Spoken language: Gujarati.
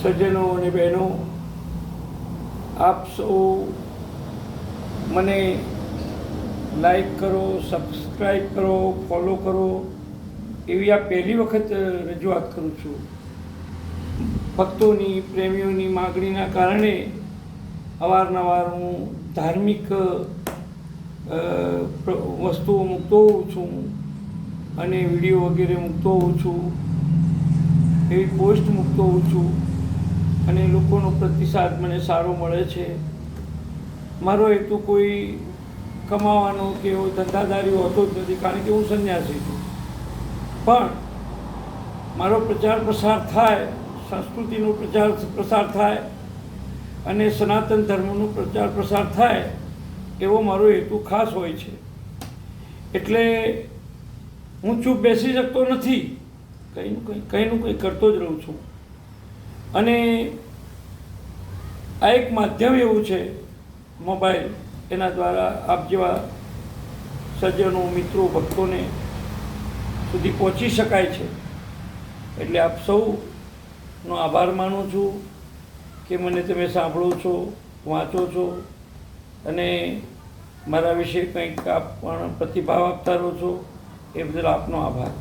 સજ્જનો અને બહેનો, આપ સૌ મને લાઈક કરો, સબસ્ક્રાઈબ કરો, ફોલો કરો એવી આ પહેલી વખત રજૂઆત કરું છું. ભક્તોની, પ્રેમીઓની માગણીના કારણે અવારનવાર હું ધાર્મિક વસ્તુઓ મૂકતો હોઉં છું અને વિડીયો વગેરે મૂકતો હોઉં છું, એવી પોસ્ટ મૂકતો હોઉં છું અને લોકોનો પ્રતિસાદ મને સારો મળે છે. મારો હેતુ કોઈ કમાવાનો કે એવો ધંધાદારી હોતો જ નથી, કારણ કે હું સંન્યાસી છું. પણ મારો પ્રચાર પ્રસાર થાય, સંસ્કૃતિનો પ્રચાર પ્રસાર થાય અને સનાતન ધર્મનો પ્રચાર પ્રસાર થાય એવો મારો હેતુ ખાસ હોય છે. એટલે હું ચૂપ બેસી શકતો નથી, કંઈનું કંઈ કરતો જ રહું છું. અને આ એક માધ્યમ એવું છે મોબાઈલ, એના દ્વારા આપ જેવા સજ્જનો, મિત્રો, ભક્તોને સુધી પહોંચી શકાય છે. એટલે આપ સૌનો આભાર માનું છું કે મને તમે સાંભળો છો, વાંચો છો અને મારા વિશે કંઈક આપ પણ પ્રતિભાવ આપતા રહો છો. એ બદલ આપનો આભાર.